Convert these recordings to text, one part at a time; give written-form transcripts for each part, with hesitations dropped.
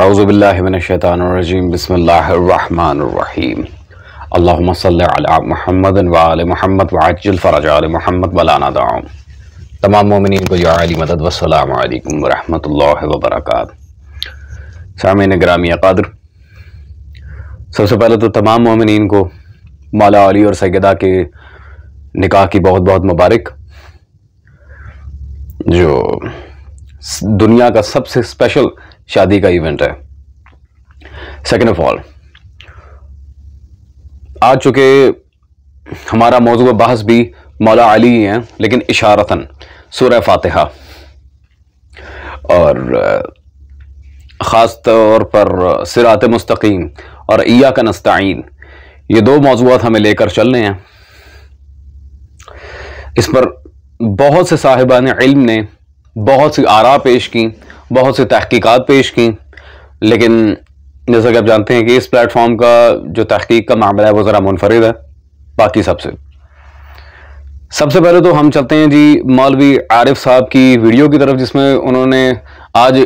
औज़ुबिल्लाहि मिनश्शैतानिर्रजीम बिस्मिल्लाहिर्रहमानिर्रहीम अल्लाहुम्मा सल्लि अला मुहम्मद व आले मुहम्मद व अज्जिल फरज आले मुहम्मद वला नदअ। तमाम मोमिनीन को या अली मदद वस्सलामु अलैकुम व रहमतुल्लाहि व बरकातहू। सामीन गिरामी क़द्र, सबसे पहले तो तमाम मोमिनीन को मौला अली और सैयदा के निकाह की बहुत बहुत मुबारक। जो दुनिया का सबसे स्पेशल शादी का इवेंट है। सेकेंड ऑफ ऑल, आज चूंकि हमारा मौजूद बहस भी मौला अली ही हैं, लेकिन इशारतन सूरह फातिहा और ख़ास तौर पर सिरात मुस्तकीम और इय्याका नस्तईन, ये दो मौज़ूआत हमें लेकर चल रहे हैं। इस पर बहुत से साहिबान इल्म ने बहुत सी आरा पेश की, बहुत सी तहकीकात पेश की, लेकिन जैसा कि आप जानते हैं कि इस प्लेटफॉर्म का जो तहकीक का मामला है वो ज़रा मुनफरिद है बाकी सबसे। सबसे पहले तो हम चलते हैं जी मौलवी आरिफ साहब की वीडियो की तरफ, जिसमें उन्होंने आज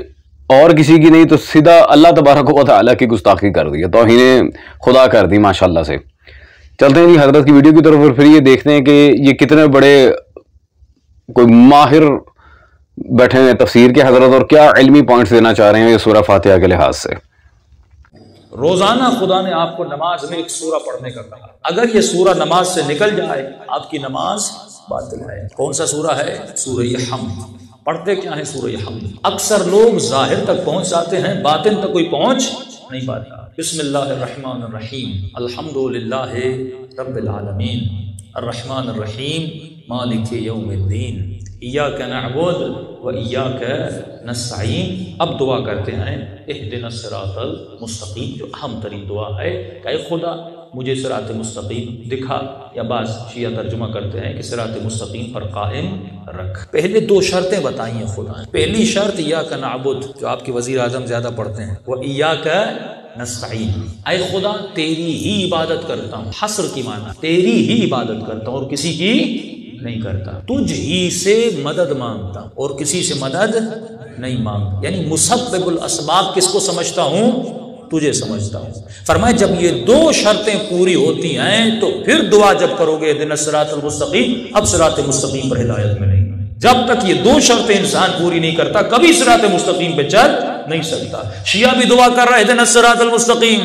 और किसी की नहीं तो सीधा अल्लाह तबारक व तआला की गुस्ताखी कर दी है, तौहीन खुदा कर दी माशाल्लाह से। चलते हैं जी हजरत की वीडियो की तरफ और फिर ये देखते हैं कि ये कितने बड़े कोई माहिर बैठे हैं तफसीर के हजरत और क्या इल्मी पॉइंट्स देना चाह रहे हैं ये सूरह फातिहा के लिहाज से। रोजाना खुदा ने आपको नमाज में एक सूरा पढ़ने का कहा। अगर ये सूरा नमाज से निकल जाए आपकी नमाज बातिल है। कौन सा सूरा है? सूरह हम्द। पढ़ते क्या है? सूरह हम्द। अक्सर लोग जाहिर तक पहुंच जाते हैं, बातिन तक कोई पहुंच नहीं पाता। बिस्मिल्लाहिर्रहमानिर्रहीम अल्हम्दुलिल्लाहि रब्बिल आलमीन अर्रहमानिर रहीम मालिकि यौमिद्दीन इय्याका नअबुदु व इय्याका नस्तईन। अब दुआ करते हैं इहदिनस सिरातल मुस्तकीम, जो अहम तरीन दुआ है कि खुदा मुझे सिरात मुस्तकीम दिखा, या बाज़ शिया तर्जुमा करते हैं कि सिरात मुस्तकीम पर कायम रख। पहले दो शर्तें बताई हैं खुदा। पहली शर्त इय्याका नअबुदु, जो आपके वज़ीर आज़म ज़्यादा पढ़ते हैं, व इय्याका नस्तईन, ऐ खुदा तेरी ही इबादत करता हूँ। हस्र की माना तेरी ही इबादत करता हूँ और किसी की नहीं करता। तुझ ही से मदद मांगता और किसी से मदद नहीं मांगता। यानी मुसब्बिबुल अस्बाब किसको समझता हूँ? तुझे समझता हूँ। फरमाए जब ये दो शर्तें पूरी होती हैं तो फिर दुआ जब करोगे इहदिनस सिरातल मुस्तकीम, अब सिरात मुस्तकीम पर हिदायत में नहीं। जब तक ये दो शर्तें इंसान पूरी नहीं करता कभी सिरात मुस्तकीम पे चल नहीं सकता। शिया भी दुआ कर रहा है इहदिनस सिरातल मुस्तकीम,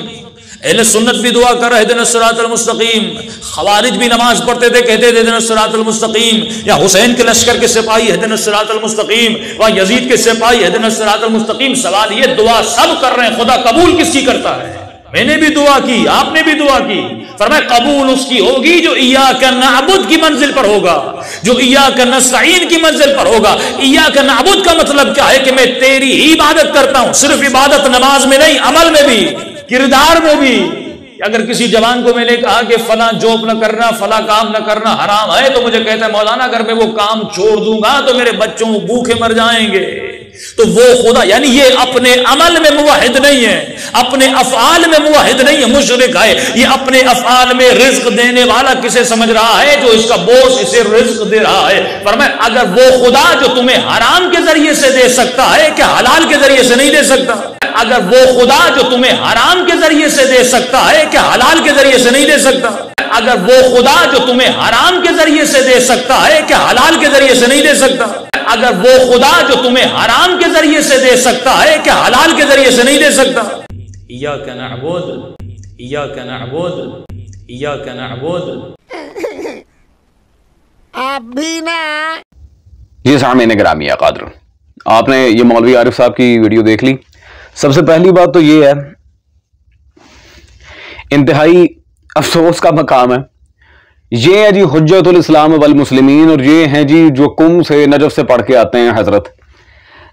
अहले सुन्नत भी दुआ कर रहे हैं इहदिनस सिरातल मुस्तकीम, खवारिज भी नमाज पढ़ते थे कहते थे इहदिनस सिरातल मुस्तकीम, या हुसैन के लश्कर के सिपाही इहदिनस सिरातल मुस्तकीम, व यजीद के सिपाही इहदिनस सिरातल मुस्तकीम। सवाल ये दुआ सब कर रहे हैं, खुदा कबूल किसकी करता है? मैंने भी दुआ की, आपने भी दुआ की। फरमाया कबूल उसकी होगी जो इय्याका नअबुद की मंजिल पर होगा, जो इय्याका नस्तईन की मंजिल पर होगा। इय्याका नअबुद का मतलब क्या है? कि मैं तेरी ही इबादत करता हूं। सिर्फ इबादत नमाज में नहीं, अमल में भी, किरदार में भी। अगर किसी जवान को मैंने कहा कि फला जॉब न करना, फला काम न करना हराम है, तो मुझे कहता है मौलाना अगर मैं वो काम छोड़ दूंगा तो मेरे बच्चों भूखे मर जाएंगे। तो वो खुदा, यानी ये अपने अमल में मुवाहिद नहीं है, अपने अफआल में मुवाहिद नहीं है, मुशरिक है। ये अपने अफआल में रिज्क देने वाला किसे समझ रहा है? जो इसका बॉस इसे रिज्क दे रहा है। फरमाया अगर वो खुदा जो तुम्हें हराम के जरिए से दे सकता है, क्या हलाल के जरिए से नहीं दे सकता? अगर वो खुदा जो तुम्हें हराम के जरिए से दे सकता है, क्या हलाल के जरिए से नहीं दे सकता? अगर वो खुदा जो तुम्हें हराम के जरिए से दे सकता है, क्या हलाल के जरिए से नहीं दे सकता? अगर वो खुदा जो तुम्हें हराम के जरिए से दे सकता है, क्या हलाल के जरिए से नहीं दे सकता? इय्याका नअबुदु इय्याका नअबुदु इय्याका नअबुदु। आप भी ना ये सामीन गिरामी क़द्र, आपने ये मौलवी आरिफ साहब की वीडियो देख ली। सबसे पहली बात तो ये है, इंतहाई अफसोस का मकाम है, ये है जी हुज्जतुल इस्लाम वल मुस्लिमीन, और ये हैं जी जो कुम से नजफ से पढ़ के आते हैं हजरत,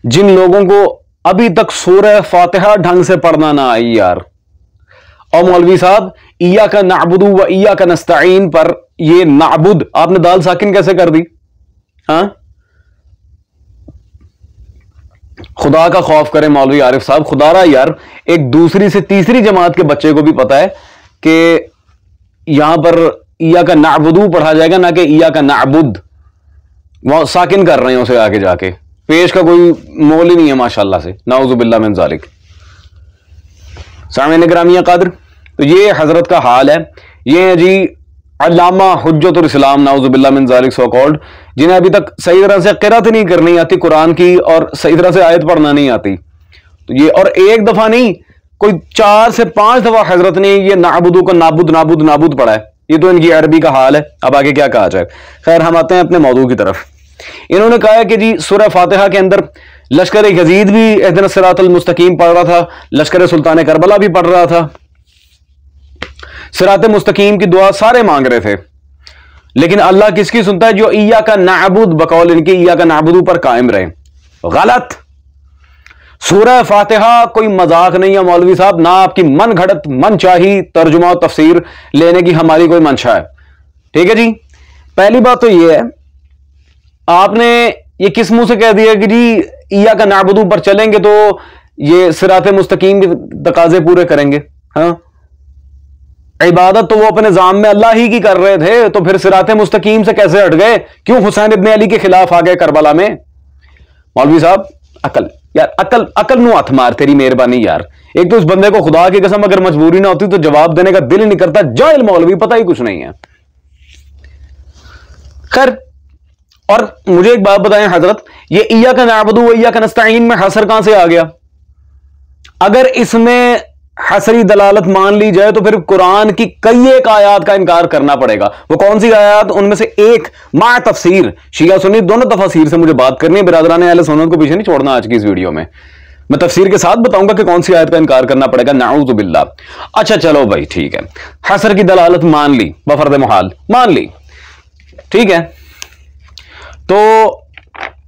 जिन लोगों को अभी तक सूरह फातिहा ढंग से पढ़ना ना आई यार। और मौलवी साहब इय्याका नअबुदु व इय्याका नस्तईन पर ये नाबुद आपने दाल साकिन कैसे कर दी? हाँ, खुदा का खौफ करें मौलवी आरिफ साहब। खुदारा यार, एक दूसरी से तीसरी जमात के बच्चे को भी पता है कि यहां पर इय्याका नअबुदु पढ़ा जाएगा, ना कि इय्याका नअबुद। वह साकिन कर रहे हैं उसे आगे जाके, पेश का कोई मोल ही नहीं है माशाल्लाह से, नाउज़ुबिल्लाह मिन ज़ालिक। सामईन गिरामी कदर, तो ये हजरत का हाल है। ये है जी अल्लामा हुज्जतुल इस्लाम नाउजुबिल्लाह मिन ज़ालिक सो कॉल्ड, जिन्हें अभी तक सही तरह से क़िरात नहीं करनी आती कुरान की और सही तरह से आयत पढ़ना नहीं आती। तो ये, और एक दफा नहीं, कोई 4 से 5 दफा हजरत ने ये नाबुदू को नाबुद नाबुद नाबुद पढ़ा है। ये तो इनकी अरबी का हाल है, अब आगे क्या कहा जाए। खैर, हम आते हैं अपने मौजू की तरफ। इन्होंने कहा है कि जी सूरह फातिहा के अंदर लश्कर यजीद भी इहदिना सिरातल मुस्तकीम पढ़ रहा था, लश्कर सुल्तान करबला भी पढ़ रहा था, सिरात मुस्तकीम की दुआ सारे मांग रहे थे। लेकिन अल्लाह किसकी सुनता है? जो इय्या का नाबुद, बकौल इनकी इय्या का नाबुदू पर कायम रहे। गलत। सूरह फातिहा कोई मजाक नहीं है मौलवी साहब, ना आपकी मन घड़त मन चाही तर्जुमा और तफसीर लेने की हमारी कोई मंशा है। ठीक है जी। पहली बात तो ये है, आपने ये किस मुंह से कह दिया कि जी इय्या का नाबुदू पर चलेंगे तो ये सिरात मुस्तकीम के तकाजे पूरे करेंगे। हाँ, इबादत तो वो अपने जाम में अल्लाह ही की कर रहे थे, तो फिर सिरात मुस्तकीम से कैसे हट गए? क्यों हुसैन इब्ने अली के खिलाफ आ गए करबला में? मौलवी साहब, अकल यार, अकल अकल नु हाथ मार, तेरी मेहरबानी यार। एक तो उस बंदे को खुदा की कसम अगर मजबूरी ना होती तो जवाब देने का दिल ही नहीं करता। जाहिल मौलवी, पता ही कुछ नहीं है। खैर, और मुझे एक बात बताएं हजरत, ये इय्या का नाबुदू व इय्या का नस्तईन में हसर कहां से आ गया? अगर इसमें हसरी दलालत मान ली जाए तो फिर कुरान की कई एक आयात का इनकार करना पड़ेगा। वो कौन सी आयात? उनमें से एक मा तफसीर, शिया सुन्नी दोनों तफसीर से मुझे बात करनी है। बिरादरान अहले सुन्नत को पीछे नहीं छोड़ना आज की इस वीडियो में। मैं तफसीर के साथ बताऊंगा कि कौन सी आयत का इनकार करना पड़ेगा, नाऊज़ु बिल्लाह। अच्छा चलो भाई, ठीक है, हसर की दलालत मान ली, बफर्द मुहाल मान ली, ठीक है। तो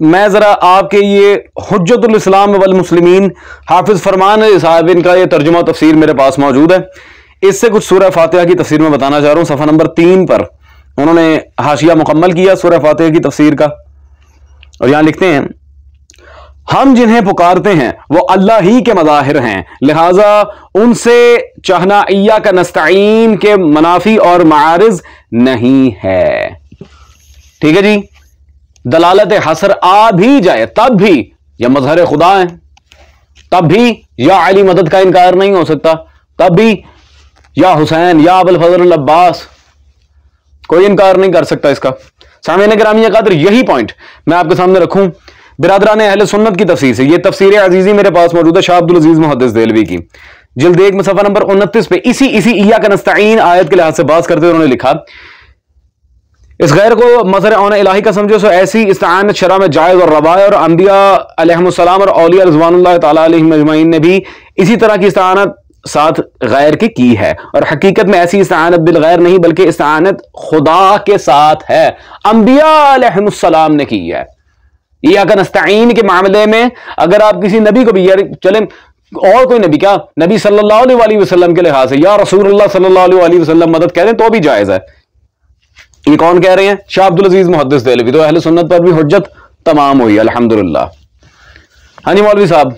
मैं जरा आपके ये हुज्जतुल इस्लाम वल मुस्लिमीन हाफिज फरमान साहब, इनका ये तर्जुमा तफसीर मेरे पास मौजूद है। इससे कुछ सूरह फातिहा की तफसीर में बताना चाह रहा हूं। सफ़ा नंबर 3 पर उन्होंने हाशिया मुकम्मल किया सूरह फातिहा की तफसीर का, और यहां लिखते हैं, हम जिन्हें पुकारते हैं वो अल्लाह ही के मज़ाहिर हैं, लिहाजा उनसे चाहना इय्या का नस्तईन के मनाफी और मारिज नहीं है। ठीक है जी। दलालत हसर आ भी जाए तब भी या मजहर खुदा है, तब भी या अली मदद का इनकार नहीं हो सकता, तब भी या हुसैन या अबुल फजल अब्बास, कोई इनकार नहीं कर सकता इसका। सामईन गिरामी कदर, यही पॉइंट मैं आपके सामने रखूं बिरादरान अहले सुन्नत की तफसीर से। यह तफसीर अजीजी मेरे पास मौजूद है, शाह अब्दुल अजीज मुहद्दिस देलवी की, जिल्द 1 में सफ़ा नंबर 29 पे इसी इय्या का नस्तईन आयत के लिहाज से बात करते हुए उन्होंने लिखा, इस गैर को मज़हर औन इलाही का समझो सो ऐसी इस्ताअनत शरअ में जायज़ और रवा है, और अंबिया अलैहिमुस्सलाम और औलिया रिज़वानुल्लाह तआला अलैहिम अजमईन ने भी इसी तरह की इस्ताअनत साथ गैर की है। और हकीकत में ऐसी इस्ताअनत बिल गैर नहीं बल्कि इस्ताअनत खुदा के साथ है, अंबिया अलैहिमुस्सलाम ने की है। इय्या का नस्तईन के मामले में अगर आप किसी नबी को भी, यार चले और कोई नबी, क्या नबी सल्लल्लाहु अलैहि वसल्लम के लिहाज से या रसूलुल्लाह सल्लल्लाहु अलैहि वसल्लम मदद कह दें तो भी जायज़ है। ये कौन कह रहे हैं? शाह अब्दुल अजीज मुहद्दिस देलवी। तो अहले सुन्नत पर भी हुज्जत तमाम हुई, अल्हम्दुलिल्लाह। हाँ जी मौलवी साहब,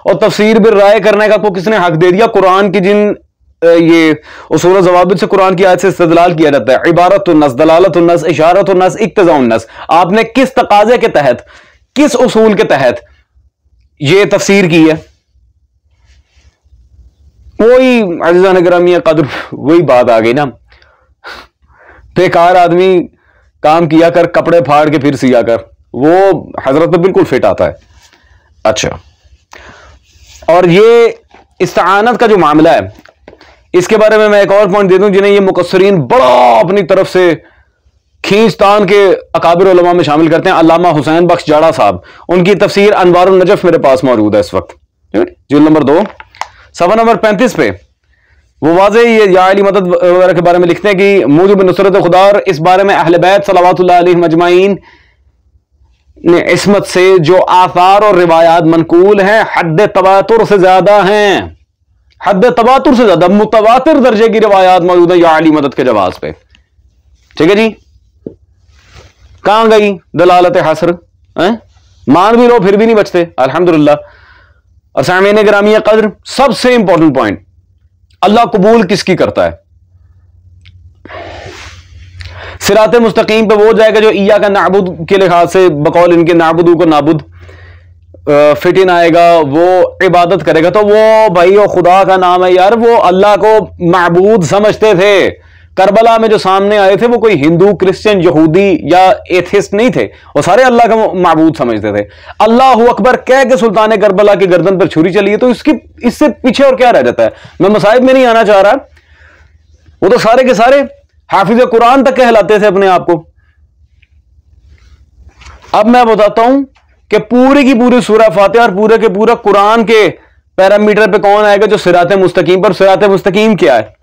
और तफसीर बिल राय करने का को किसने हक दे दिया? कुरान की जिन ये उसूल ज़वाबित से कुरान की आयत से इस्तेदलाल किया जाता है, इबारतुन्नस, दलालतुन्नस, इशारतुन्नस, इक्तिज़ाउन्नस, आपने किस तकाजे के तहत, किस उसूल के तहत ये तफसीर की है? वही अज़ीज़ान गिरामी कदर, वही बात आ गई ना, बेकार आदमी काम किया कर, कपड़े फाड़ के फिर सिया कर, वो हजरत पे बिल्कुल फिट आता है। अच्छा, और ये इस्ताअनत का जो मामला है, इसके बारे में मैं एक और पॉइंट दे दूं, जिन्हें ये मुकस्सरीन बड़ा अपनी तरफ से खींचतान के अकाबिर उलमा में शामिल करते हैं। अल्लामा हुसैन बख्श जाड़ा साहब, उनकी तफसीर अनवारुन नजफ मेरे पास मौजूद है इस वक्त, जिल्द नंबर 2 सफ़ा नंबर 35 पे वो वाज़े ये या अली मदद वगैरह के बारे में लिखते हैं कि मूजिब नुसरत खुदा, और इस बारे में अहले बैत सलवातुल्लाह अलैहिम अजमाइन ने इस्मत से जो आसार और रिवायात मनकूल हैं हद तवातुर से ज्यादा हैं, हद तवातुर से ज्यादा मुतवातिर दर्जे की रिवायात मौजूद है या अली मदद के जवाब पे। ठीक है जी। कहां गई दलालत हसर? मान भी लो फिर भी नहीं बचते, अल्हम्दुलिल्लाह। और सामईन गिरामी कद्र, सबसे इंपॉर्टेंट पॉइंट, अल्लाह कबूल किसकी करता है? सिरात मुस्तकीम पे वो जाएगा जो इय्या का नाबुद के लिहाज से बकौल इनके नाबुदू को नाबुद फिट इन आएगा, वो इबादत करेगा, तो वो भाई वो खुदा का नाम है यार, वो अल्लाह को माबूद समझते थे। करबला में जो सामने आए थे वो कोई हिंदू, क्रिश्चियन, यहूदी या एथिस्ट नहीं थे, वो सारे अल्लाह का माबूद समझते थे। अल्लाह अकबर कह के सुल्तान करबला की गर्दन पर छुरी चली है, तो इससे पीछे और क्या रह जाता है। मैं मसाइब में नहीं आना चाह रहा, वो तो सारे के सारे हाफिज कुरान तक कहलाते थे अपने आप को। अब मैं बताता हूं कि पूरी की पूरी सूरह फातिहा और पूरे के पूरा कुरान के पैरामीटर पे कौन आएगा जो सिरात मुस्तकीम पर। सिरात मुस्तकीम क्या है?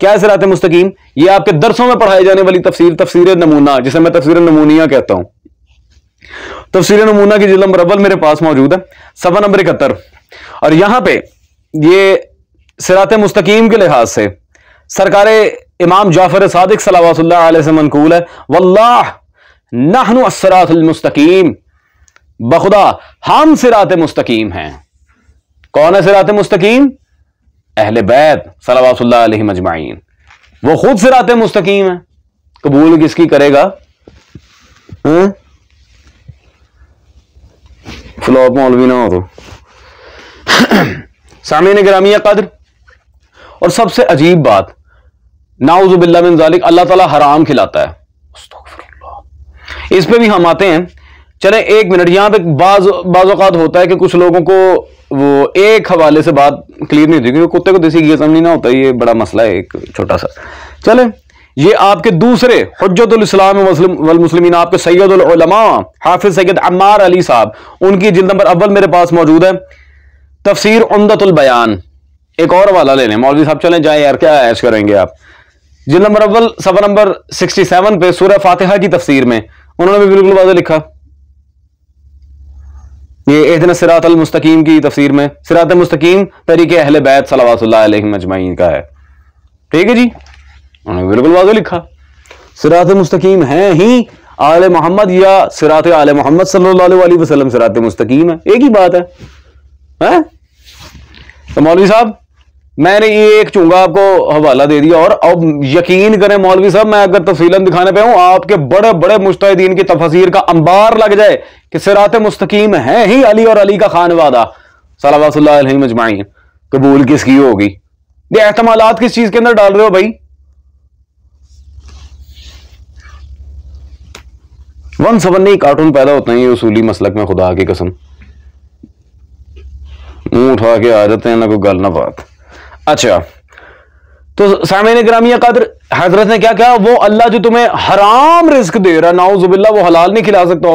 क्या है सिरात मुस्तकीम? ये आपके दरसों में पढ़ाई जाने वाली तफसीर, तफसीर नमूना, जिसे मैं तफसीर नमूनिया कहता हूं। तफसीर नमूना की जिल्द नंबर अव्वल मेरे पास मौजूद है, सफा नंबर 71। और यहां पे ये सिरात मुस्तकीम के लिहाज से सरकारे इमाम जाफर सादिक सल्लल्लाहु अलैहि वसल्लम से मनकूल है, वल्लाह नहनु अस्सिरातुल मुस्तकीम, बखुदा हम सिरात मुस्तकीम हैं। कौन है सिरात मुस्तकीम? अहले बैत सल्लल्लाहु अलैहि मजमाइन, वो खुद सिरात मुस्तकीम है। कबूल किसकी करेगा? फ्लॉप मौलवी ना हो तो। सामीन गिरामी कद्र, और सबसे अजीब बात, नाउज़ु बिल्लाह मिन ज़ालिक, अल्लाह ताला हराम खिलाता है। इस पे भी हम आते हैं। चले एक मिनट, यहां पे बाज़ औक़ात होता है कि कुछ लोगों को वो एक हवाले से बात क्लियर नहीं होती, क्योंकि कुत्ते को देसी घी समझ नहीं ना होता, ये बड़ा मसला है एक छोटा सा। चले, ये आपके दूसरे हुज्जतुल इस्लाम वल मुस्लिमीन, आपके सैयदुल उलमा हाफिज सैयद अम्मार अली साहब, उनकी जिल्द नंबर अव्वल मेरे पास मौजूद है, तफसीर उम्दतुल बयान। एक और हवाला ले लें मौलवी साहब, चलें जाए यार, क्या ऐश करेंगे आप। जिल्द नंबर अव्वल सफ़ा नंबर 67 पे सूरह फातिहा की तफसीर में उन्होंने भी बिल्कुल वाज़ेह लिखा, ये इहदिना सिरातल मुस्तकीम की तफसीर में, सिरात मुस्तकीम तरीके अहले बैत सल्लल्लाहु अलैहि मजमाइन का है। ठीक है जी, उन्होंने बिल्कुल वाज़ेह लिखा, सिरात मुस्तकीम है ही आले मोहम्मद या सिरात आले मोहम्मद सल्लल्लाहु अलैहि वसल्लम सिरात मुस्तकीम है, एक ही बात है? तो मौलवी साहब मैंने ये एक चूंगा आपको हवाला दे दिया, और अब यकीन करें मौलवी साहब, मैं अगर तफसीलन दिखाने पे हूं, आपके बड़े बड़े मुज्तहिदीन की तफसीर का अंबार लग जाए कि सिरात मुस्तकीम है ही अली और अली का खानवादा सल्लल्लाहु अलैहि मजमाइन, कबूल किसकी होगी? ये एहतमालात किस चीज के अंदर डाल रहे हो भाई? 170 कार्टून पैदा होते हैं ये उसूली मसलक में, खुदा की कसम, मुंह उठा के आ जाते हैं, ना कोई गल ना बात। अच्छा, तो सामीन गिरामी कद्र, हजरत ने क्या कहा? वो अल्लाह जो तुम्हें हराम रिस्क दे रहा है, नाउज़ुबिल्लाह, वो हलाल नहीं खिला सकता,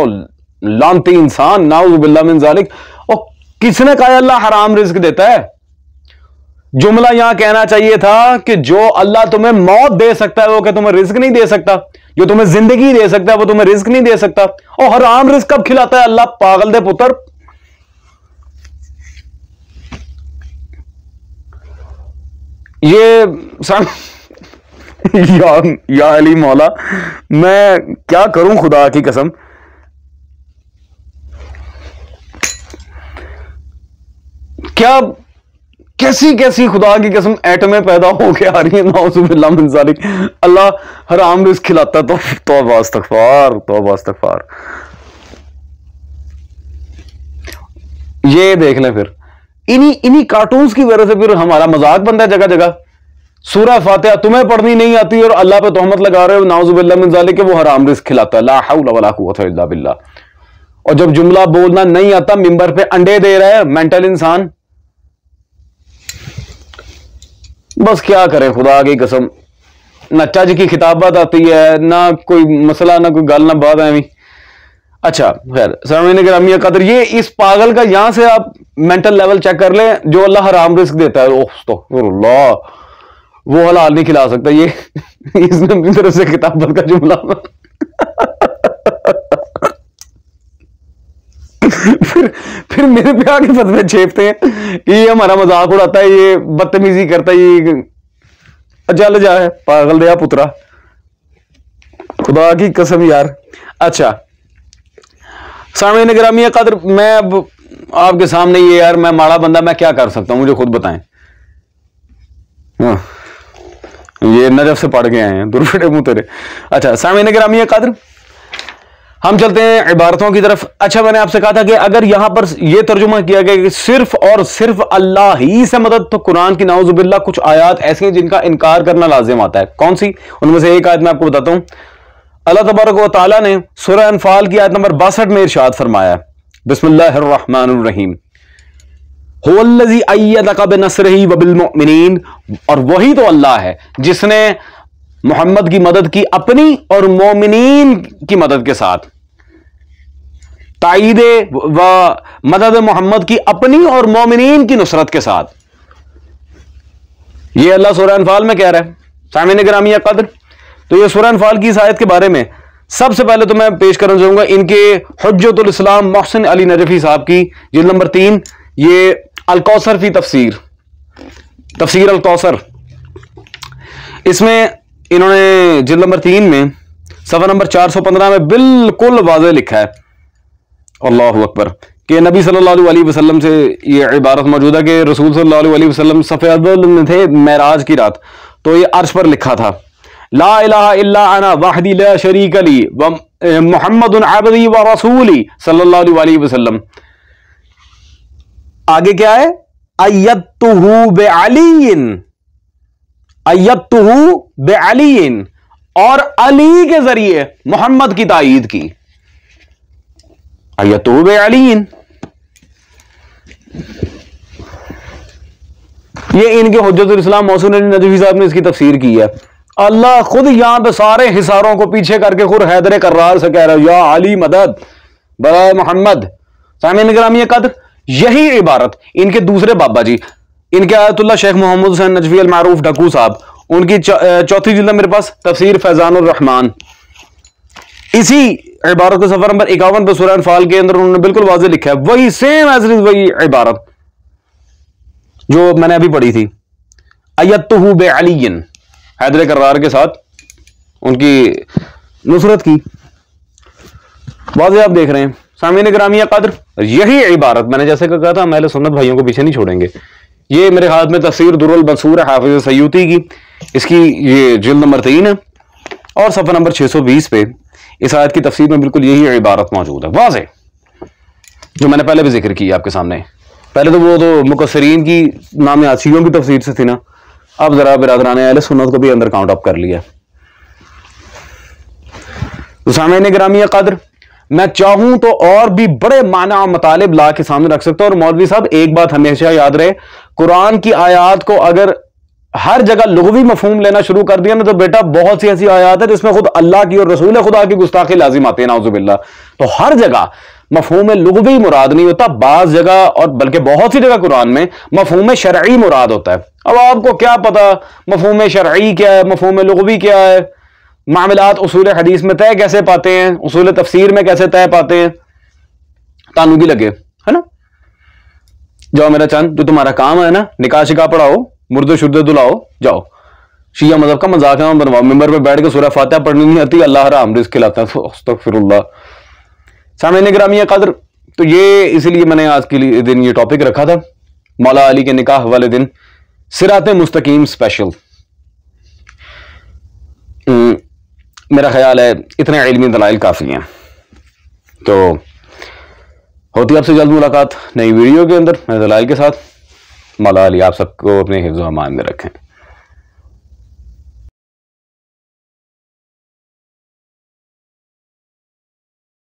लानती इंसान, नाउज़ुबिल्लाह मिन ज़ालिक। और किसने कहा अल्लाह हराम रिस्क देता है? जुमला यहां कहना चाहिए था कि जो अल्लाह तुम्हें मौत दे सकता है वो क्या तुम्हें रिस्क नहीं दे सकता? जो तुम्हें जिंदगी दे सकता है वो तुम्हें रिस्क नहीं दे सकता? और हराम रिस्क कब खिलाता है अल्लाह? पागल दे पुत्र, ये या अली मौला, मैं क्या करूं खुदा की कसम। क्या कैसी कैसी खुदा की कसम एटमें पैदा होके आ रही है, नाउज़ुबिल्लाह मिन ज़ालिक। अल्लाह हराम रिस्क खिलाता, तो तौबा इस्तग़फ़ार, तौबा इस्तग़फ़ार। ये देख लें, फिर इन्हीं कार्टून्स की वजह से फिर हमारा मजाक बनता है जगह जगह। सूरह फातिहा तुम्हें पढ़नी नहीं आती और अल्लाह पे तोहमत लगा रहे हो, नाउज़ुबिल्लाह मिन ज़ालिक, वो हराम रिस्क खिलाता है, ला हौला वला कुव्वता इल्ला बिल्लाह। और जब जुमला बोलना नहीं आता, मिंबर पे अंडे दे रहा है मेंटल इंसान। बस क्या करें खुदा की कसम, ना चज की खिताबत आती है, ना कोई मसला, ना कोई गल, ना बात है। अच्छा खैर, सामीन गिरामी कद्र, ये इस पागल का यहां से आप मेंटल लेवल चेक कर लें, जो अल्लाह हराम रिस्क देता है, अल्लाह वो हलाल नहीं खिला सकता, ये इसने अपनी तरफ से खिताबत का जुमला फिर मेरे पे आके फतवे छेपते हैं कि ये हमारा मजाक उड़ाता है, ये बदतमीजी करता है, ये जल जाए पागल दया पुत्रा, खुदा की कसम यार। अच्छा सामीन गिरामी कद्र, मैं अब आपके सामने ये यार, मैं माड़ा बंदा, मैं क्या कर सकता हूं, मुझे खुद बताएं। ये नजफ से पढ़ के आए हैं, दुर्फटे मुंह तेरे। अच्छा सामीन गिरामी कद्र, हम चलते हैं इबारतों की तरफ। अच्छा, मैंने आपसे कहा था कि अगर यहां पर यह तर्जुमा किया गया कि सिर्फ और सिर्फ अल्लाह ही से मदद, तो कुरान की नाउजुबिल्लाह कुछ आयत ऐसी हैं जिनका इनकार करना लाजिम आता है। कौन सी? उनमें से एक आयत मैं आपको बताता हूं। अल्लाह तबारक व तआला ने सूरह अनफाल की आयत नंबर 62 में इरशाद फरमाया, बिस्मिल्लाहिर्रहमानिर्रहीम, हुवल्लज़ी अय्यदका बिनस्रिही व बिलमुमिनीन, और वही तो अल्लाह है जिसने मोहम्मद की मदद की अपनी और मोमिनीन की मदद के साथ। ताईद व मदद मोहम्मद की अपनी और मोमिनीन की नुसरत के साथ। यह अल्लाह सूरह अनफाल में कह रहा है। सामीन गिरामी कद्र, तो ये सूरह अनफाल की इस आयत के बारे में सबसे पहले तो मैं पेश करना चाहूंगा इनके हुज्जतुल इस्लाम मोहसिन अली नजफी साहब की जिल्द नंबर 3, ये अल कौसर फी तफसीर अल कौसर। इसमें इन्होंने जिल्द नंबर 3 में सफ़ा नंबर 415 में बिल्कुल वाज़ेह लिखा है, अल्लाहु अकबर, कि नबी सल्लल्लाहु अलैहि वसल्लम से ये इबारत मौजूद है कि रसूल सल्लल्लाहु अलैहि वसल्लम सफ़े अव्वल में थे मेराज की रात, तो ये अर्श पर लिखा था, ला इलाहा इल्ला अना वहदी ला शरीका ली व मुहम्मदुन अब्दी व रसूली सल्लल्लाहु अलैहि वसल्लम। आगे क्या है? अय्यतुहु बिअलीइन, अय्यतुहु बिअलीइन, और अली के जरिए मोहम्मद की ताईद की। अय्यतुहु बिअलीइन, ये इनके हुज्जतुल इस्लाम मोहसिन अली नजफी साहब ने इसकी तफसीर की है। अल्लाह खुद यहां पे सारे हिसारों को पीछे करके खुद हैदर कर्रार से कह रहा है, या अली मदद बराए मोहम्मद। सामीन गिरामी कद्र, यही इबारत इनके दूसरे बाबा जी, इनके आयतुल्लाह शेख मोहम्मद हुसैन नजफी अल मारूफ ढक्कू साहब, उनकी चौथी जिल्द मेरे पास तफसीर फैजानुर रहमान, इसी इबारत को सफर नंबर 51 पर सूरह अनफाल के अंदर उन्होंने बिल्कुल वाज़ेह लिखा है, वही सेम एज वही इबारत जो मैंने अभी पढ़ी थी, अय्यतुहु बिअलीइन, हैदर कर्रार के साथ उनकी नुसरत की। वाज़ेह आप देख रहे हैं। सामीन गिरामी कद्र, यही इबारत मैंने जैसे कहा था, हम अहले सुन्नत भाइयों को पीछे नहीं छोड़ेंगे। ये मेरे हाथ में तफसीर दुर्रुल मंसूर है हाफिज सयूती की, इसकी ये जिल्द नंबर 3 है और सफ़ा नंबर 620 पे इस आयत की तफसीर में बिल्कुल यही इबारत मौजूद है, वाज़ेह, जो मैंने पहले भी जिक्र किया आपके सामने। पहले तो वो तो मुकस्सरीन की नाम आसियों की तफसीर से थी ना, अब जरा बिरादरान अहले सुन्नत को भी अंदर काउंट अप कर लिया। तो सामीन गिरामी कद्र, मैं चाहूं तो और भी बड़े माना मतालिब ला के सामने रख सकता हूं। और मौलवी साहब, एक बात हमेशा याद रहे, कुरान की आयात को अगर हर जगह लुग़वी मफहूम लेना शुरू कर दिया ना, तो बेटा बहुत सी ऐसी आयात है जिसमें खुद अल्लाह की और रसूल खुदा की गुस्ताखी लाजिम आती है, नाउज़ुबिल्लाह। तो हर जगह मफहूम लुग़वी मुराद नहीं होता, बाज़ जगह और बल्कि बहुत सी जगह कुरान में मफहूम शरई मुराद होता है। अब आपको क्या पता मफहूम शरई क्या है, मफहूम लुग़वी क्या है, मामलात उसूल हदीस में तय कैसे पाते हैं, उसूल तफसीर में कैसे तय पाते हैं, तानू भी लगे, है ना। जाओ मेरा चंद, जो तुम्हारा काम है ना, निकाह शिकाह पढ़ाओ, मुर्दे शुर्दे दुलाओ, जाओ। शिया मजहब का मजाक है बनवाओ, मिंबर पे बैठ के सूरह फातिहा पढ़नी नहीं आती, अल्लाह हराम रिज़्क़ खिलाता है, अस्तगफिरुल्लाह। सामीन गिरामी कद्र, तो ये इसीलिए मैंने आज के लिए दिन ये टॉपिक रखा था, मौला अली के निकाह वाले दिन सिरात मुस्तकीम स्पेशल। मेरा ख्याल है इतने इल्मी दलाइल काफ़ी हैं। तो होती आपसे जल्द मुलाकात नई वीडियो के अंदर नए दलाइल के साथ। मौला अली आप सबको अपने हिफ्ज़ व अमान में रखें।